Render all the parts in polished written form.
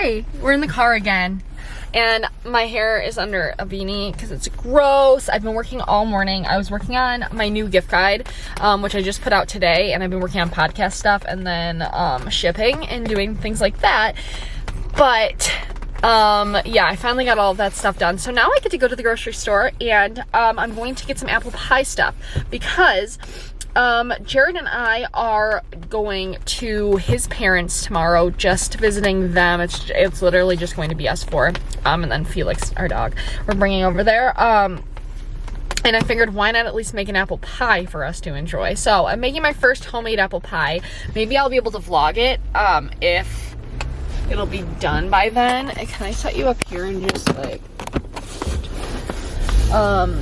Hi, we're in the car again. And my hair is under a beanie because it's gross. I've been working all morning. I was working on my new gift guide, which I just put out today, and I've been working on podcast stuff and then shipping and doing things like that. But yeah, I finally got all of that stuff done. So now I get to go to the grocery store and I'm going to get some apple pie stuff because Jared and I are going to his parents tomorrow, just visiting them. It's literally just going to be us four, and then Felix, our dog, we're bringing over there. And I figured, why not at least make an apple pie for us to enjoy? So I'm making my first homemade apple pie. Maybe I'll be able to vlog it, if it'll be done by then. Can I set you up here and just like,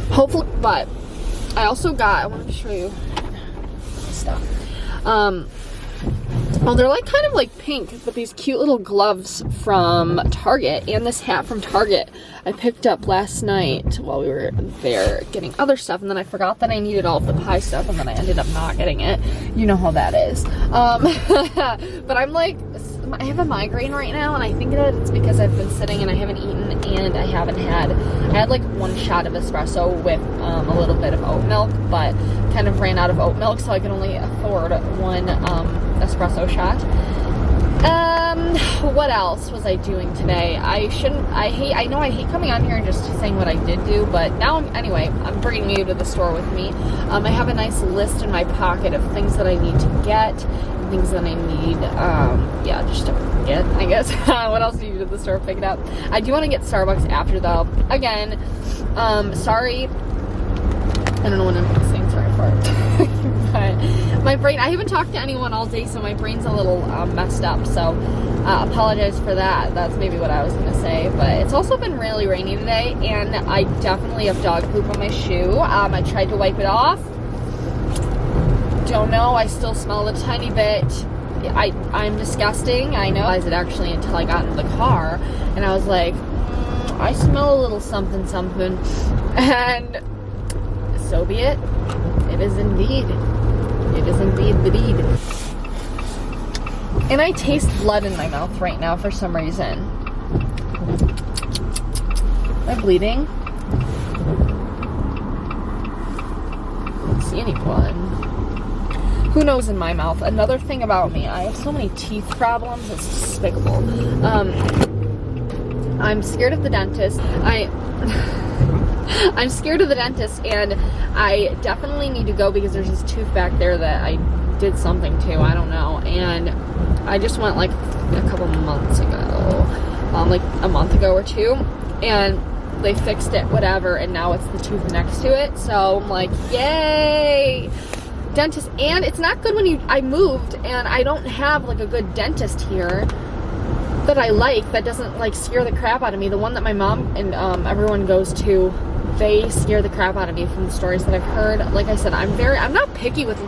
hopefully, but I also got, I wanted to show you stuff. Well, they're like kind of like pink, but these cute little gloves from Target and this hat from Target I picked up last night while we were there getting other stuff, and then I forgot that I needed all of the pie stuff, and then I ended up not getting it. You know how that is. But I'm like, I have a migraine right now, and I think that it's because I've been sitting and I haven't eaten, and I had like one shot of espresso with a little bit of oat milk, but kind of ran out of oat milk, so I can only afford one espresso shot. What else was I doing today? I know I hate coming on here and just saying what I did do, but now I'm bringing you to the store with me. I have a nice list in my pocket of things that I need to get, things that I need, yeah, just to get, I guess. What else do you do at the store? Pick it up. I do want to get Starbucks after, though. Again, sorry. I don't know what I'm saying sorry for. But my brain, I haven't talked to anyone all day, so my brain's a little messed up, so apologize for that. That's maybe what I was going to say. But it's also been really rainy today, and I definitely have dog poop on my shoe. I tried to wipe it off. Don't know, I still smell a tiny bit. I'm disgusting, I know. I realized it actually until I got into the car, and I was like, I smell a little something something, and so be it. It is indeed the deed. And I taste blood in my mouth right now for some reason. Am I bleeding? I don't see any blood. Who knows in my mouth? Another thing about me, I have so many teeth problems, it's despicable. I'm scared of the dentist. I'm scared of the dentist, and I definitely need to go because there's this tooth back there that I did something to, I don't know, and I just went like a couple months ago, like a month ago or two, and they fixed it, whatever, and now it's the tooth next to it, so I'm like, yay! Dentist. And it's not good when I moved and I don't have like a good dentist here that I like, that doesn't like scare the crap out of me. The one that my mom and everyone goes to, they scare the crap out of me from the stories that I've heard. Like I said, I'm not picky with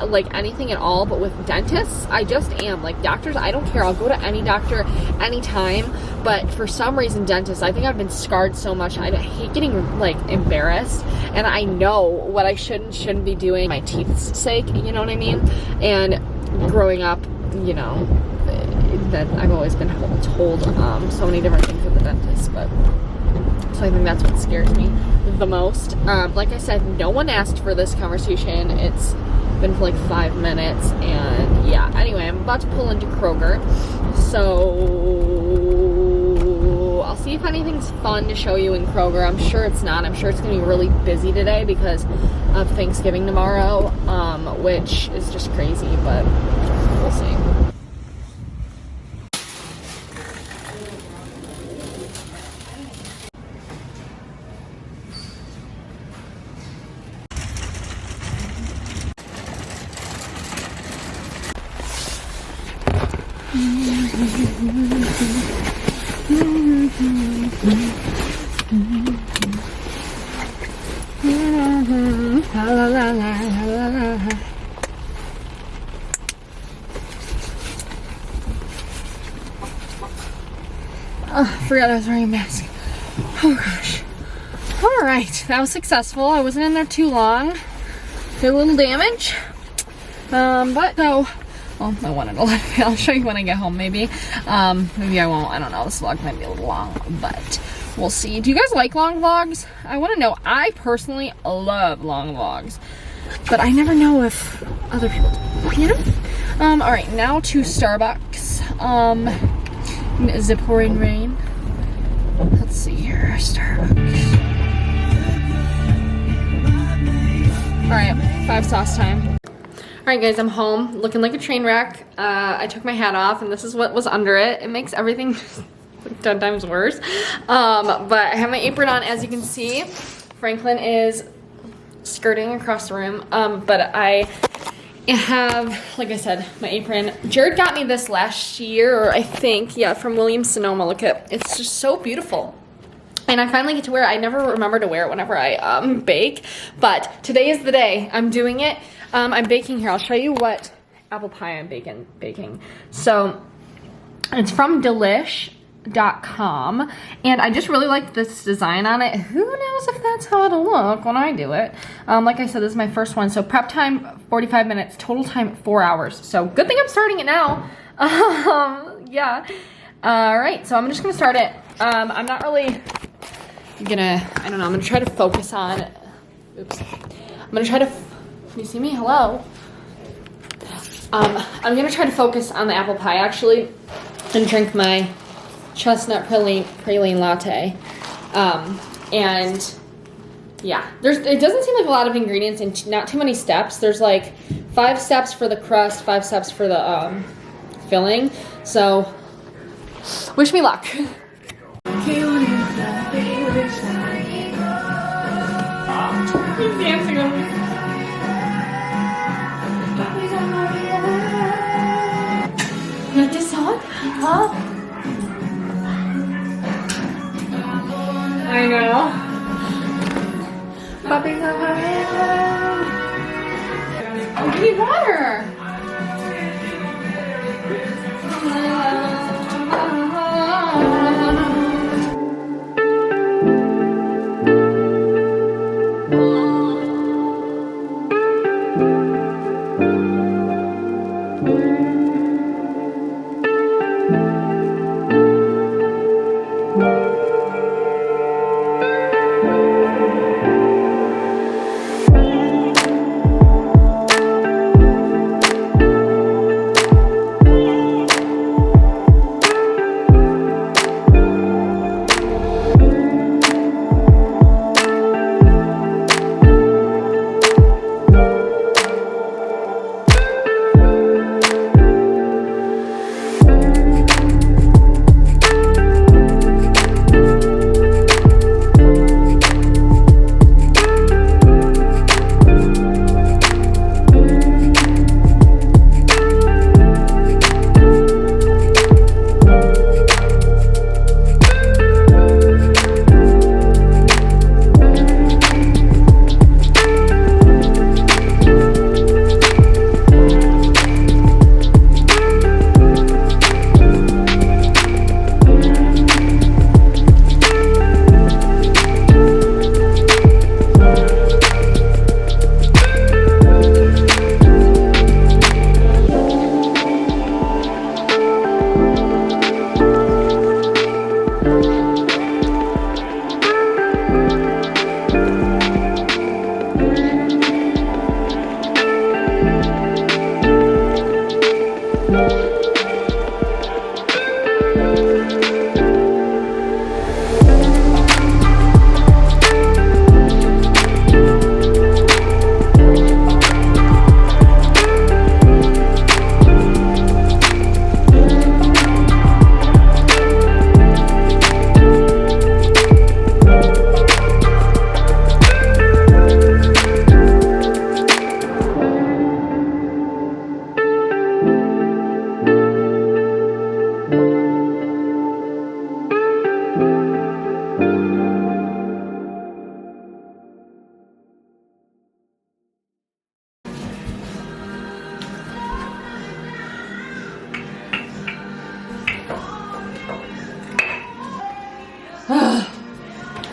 like anything at all, but with dentists, I just am. Like doctors, I don't care. I'll go to any doctor anytime, but for some reason dentists, I think I've been scarred so much. I hate getting like embarrassed, and I know what I shouldn't be doing for my teeth's sake, you know what I mean? And growing up, you know, that I've always been told so many different things with the dentist, but so I think that's what scares me the most. Like I said, no one asked for this conversation. It's been for like 5 minutes, and yeah, anyway, I'm about to pull into Kroger, so I'll see if anything's fun to show you in Kroger. I'm sure it's not. I'm sure it's gonna be really busy today because of Thanksgiving tomorrow, which is just crazy, but we'll see. Oh, I forgot I was wearing a mask. Oh gosh. Alright, that was successful. I wasn't in there too long. Did a little damage. But so Well, I wanted to let I'll show you when I get home, maybe. Maybe I won't. I don't know. This vlog might be a little long, but we'll see. Do you guys like long vlogs? I want to know. I personally love long vlogs, but I never know if other people do, you know? All right, now to Starbucks. Is it pouring rain? Let's see here, Starbucks. All right, 5 sauce time. All right, guys, I'm home, looking like a train wreck. I took my hat off, and this is what was under it. It makes everything like 10 times worse. But I have my apron on, as you can see. Franklin is skirting across the room, but I have, like I said, my apron. Jared got me this last year, or I think, yeah, from Williams-Sonoma. Look at, it's just so beautiful. And I finally get to wear it. I never remember to wear it whenever I bake, but today is the day. I'm doing it. I'm baking here. I'll show you what apple pie I'm baking. So it's from delish.com, and I just really like this design on it. Who knows if that's how it'll look when I do it. Like I said, this is my first one. So prep time 45 minutes, total time 4 hours. So good thing I'm starting it now. Yeah. All right, so I'm just gonna start it. I'm not really gonna, I don't know, I'm gonna try to focus on, oops. I'm gonna try to, can you see me? Hello? I'm gonna try to focus on the apple pie, actually, and drink my chestnut praline latte. And yeah, it doesn't seem like a lot of ingredients and not too many steps. There's like 5 steps for the crust, 5 steps for the filling. So wish me luck. He's dancing over. You like this song? Huh? I know. Puppies on my head. Oh, give me water.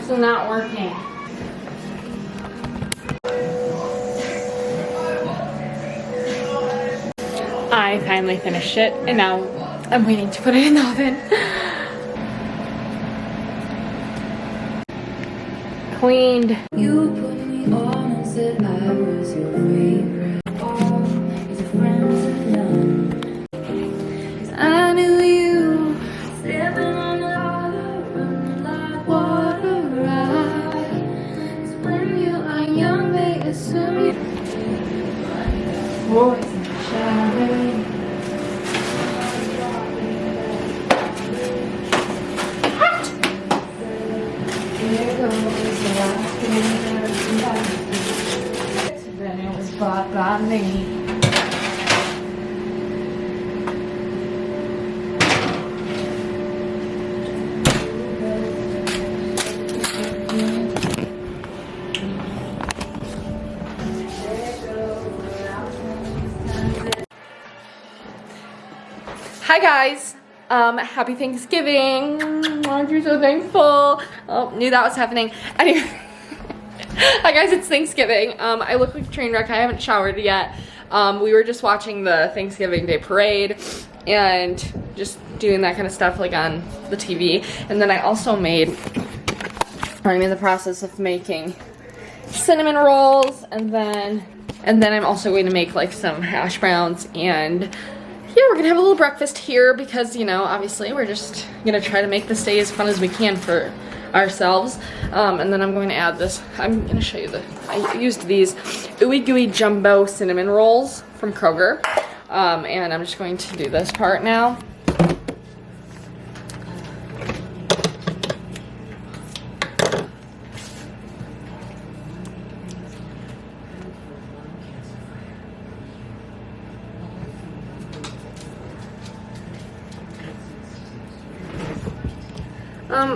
It's not working. I finally finished it, and now I'm waiting to put it in the oven. Cleaned. You put me on and said I was your favorite. All is a friends of none. 'Cause I knew you slipping on the water, running like water ride. 'Cause when you are young, they assume you. Voice in the shadow. Here goes the last thing that then it was bought by me. Hi guys, happy Thanksgiving. Aren't you so thankful? Oh, knew that was happening. Anyway, hi guys, it's Thanksgiving. I look like a train wreck. I haven't showered yet. We were just watching the Thanksgiving Day parade and just doing that kind of stuff like on the TV. And then I also made, I'm in the process of making cinnamon rolls, and then I'm also going to make like some hash browns, and yeah, we're gonna have a little breakfast here because, you know, obviously we're just gonna try to make this day as fun as we can for ourselves. And then I'm going to add this. I'm gonna show you I used these Ooey Gooey Jumbo Cinnamon Rolls from Kroger. And I'm just going to do this part now.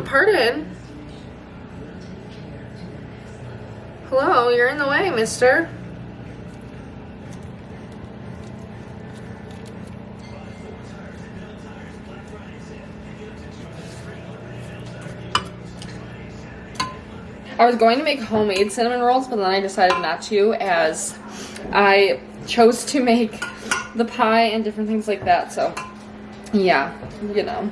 Pardon? Hello, you're in the way, mister. I was going to make homemade cinnamon rolls, but then I decided not to, as I chose to make the pie and different things like that. So yeah, you know,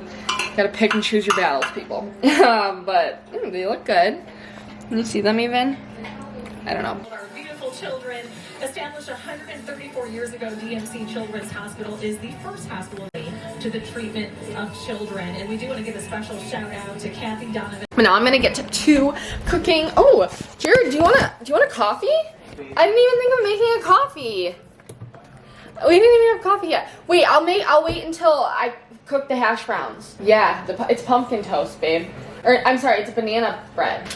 gotta pick and choose your battles, people. But they look good. Can you see them even? I don't know. Our beautiful children, established 134 years ago, DMC Children's Hospital is the first hospital to the treatment of children. And we do want to give a special shout out to Kathy Donovan. Now I'm gonna get to cooking. Oh, Jared, do you want a coffee? I didn't even think of making a coffee. We didn't even have coffee yet. Wait, I'll wait until I cook the hash browns. Yeah, it's pumpkin toast, babe. Or I'm sorry, it's banana bread.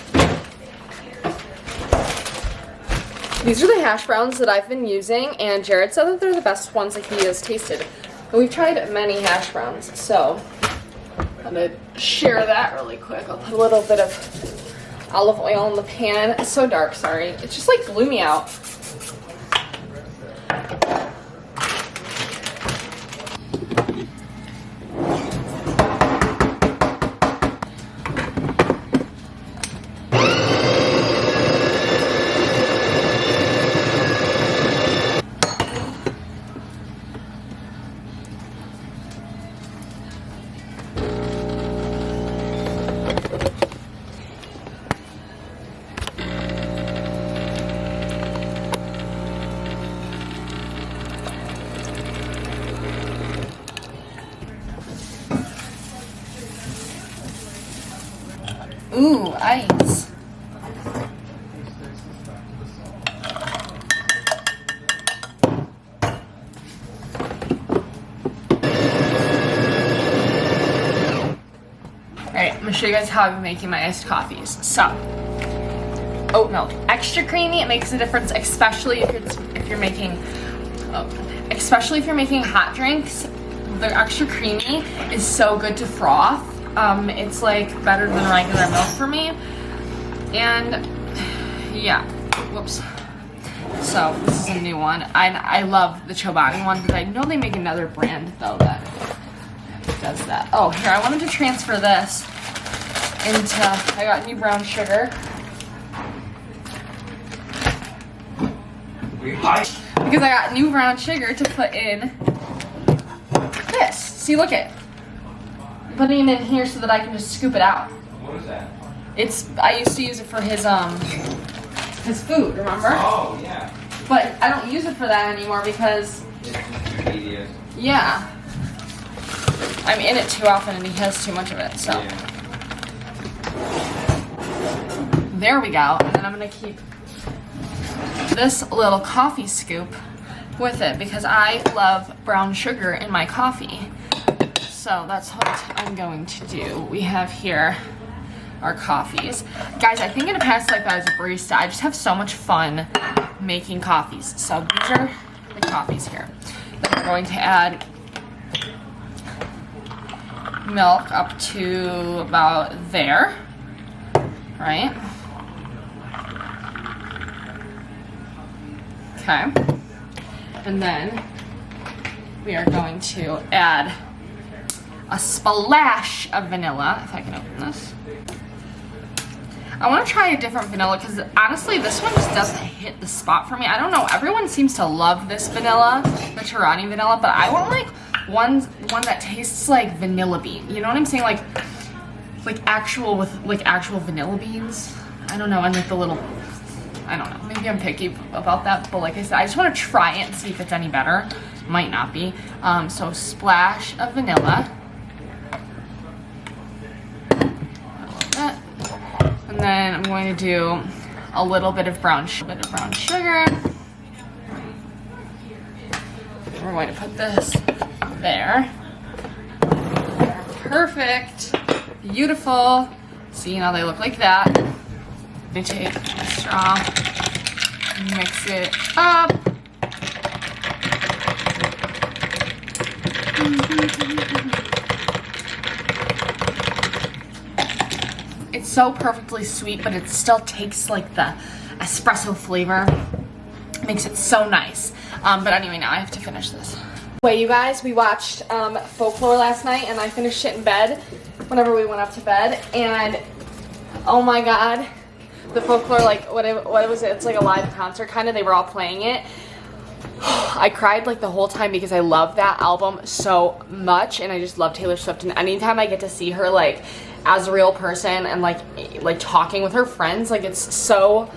These are the hash browns that I've been using, and Jared said that they're the best ones that he has tasted. And we've tried many hash browns, so I'm gonna share that really quick. I'll put a little bit of olive oil in the pan. It's so dark, sorry. It's just like gloomy out. Ooh, ice. Alright, I'm gonna show you guys how I'm making my iced coffees. So, oat milk, extra creamy. It makes a difference, especially if you're making hot drinks. The extra creamy is so good to froth. It's like better than regular milk for me. And yeah, whoops. So this is a new one. I love the Chobani one, but I know they make another brand though that does that. Oh, here, I wanted to transfer this into, I got new brown sugar. Because I got new brown sugar to put in this. See, look it. I'm putting it in here so that I can just scoop it out. What is that? I used to use it for his food, remember? Oh, yeah. But I don't use it for that anymore because, It's just tedious. yeah. I'm in it too often and he has too much of it, so. Yeah. There we go. And then I'm gonna keep this little coffee scoop with it because I love brown sugar in my coffee. So that's what I'm going to do. We have here our coffees. Guys, I think in a past life I was a barista. I just have so much fun making coffees. So these are the coffees here. Then we're going to add milk up to about there, right? Okay. And then we are going to add a splash of vanilla, if I can open this. I want to try a different vanilla because honestly this one just doesn't hit the spot for me. I don't know, everyone seems to love this vanilla, the Tirani vanilla, but I want like one that tastes like vanilla bean. You know what I'm saying? Like actual vanilla beans. I don't know, and like the little, I don't know, maybe I'm picky about that, but like I said, I just want to try it and see if it's any better. Might not be. So splash of vanilla. And then I'm going to do a little bit of brown sugar. We're going to put this there. Perfect. Beautiful. See how they look like that. I take a straw, mix it up. It's so perfectly sweet, but it still tastes like the espresso flavor. Makes it so nice. But anyway, now I have to finish this. Wait, you guys, we watched Folklore last night, and I finished it in bed whenever we went up to bed, and oh my god, the Folklore, like, what was it? It's like a live concert kind of. They were all playing it. I cried like the whole time because I love that album so much, and I just love Taylor Swift, and anytime I get to see her like as a real person and like talking with her friends, like it's so,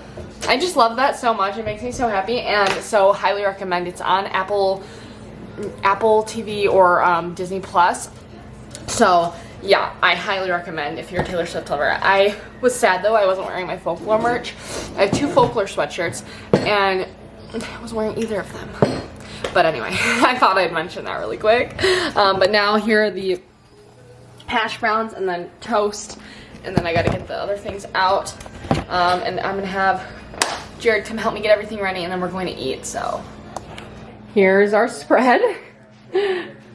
I just love that so much. It makes me so happy, and so highly recommend. It's on Apple TV or Disney Plus. So yeah, I highly recommend if you're a Taylor Swift lover. I was sad though I wasn't wearing my Folklore merch. I have 2 Folklore sweatshirts and I wasn't wearing either of them. But anyway, I thought I'd mention that really quick. But now here are the hash browns and then toast, and then I gotta get the other things out. And I'm gonna have Jared come help me get everything ready, and then we're going to eat. So here's our spread.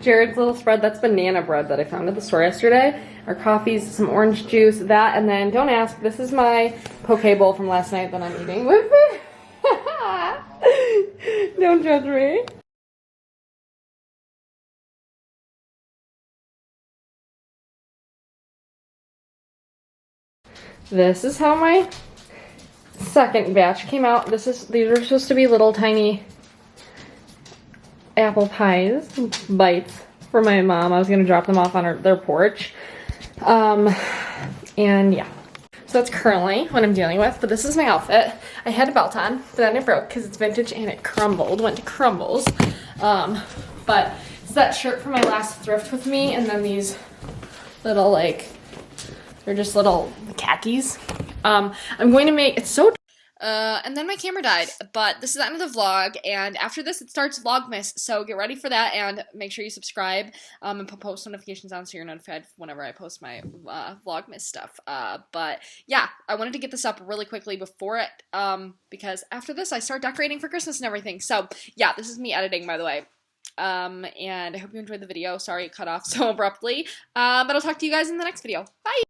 Jared's little spread, that's banana bread that I found at the store yesterday. Our coffees, some orange juice, that, and then don't ask, this is my poke bowl from last night that I'm eating with it. Don't judge me. This is how my second batch came out. These are supposed to be little tiny apple pies, bites for my mom. I was gonna drop them off on their porch. And yeah. So that's currently what I'm dealing with, but this is my outfit. I had a belt on, but then it broke because it's vintage and it crumbled, went to crumbles. But it's that shirt from my last thrift with me, and then these little, like, they're just little khakis. I'm going to make, it's so and then my camera died, but this is the end of the vlog, and after this it starts Vlogmas, so get ready for that, and make sure you subscribe, and put post notifications on so you're notified whenever I post my Vlogmas stuff. But yeah, I wanted to get this up really quickly before it, because after this I start decorating for Christmas and everything. So yeah, this is me editing, by the way. And I hope you enjoyed the video. Sorry it cut off so abruptly, but I'll talk to you guys in the next video. Bye!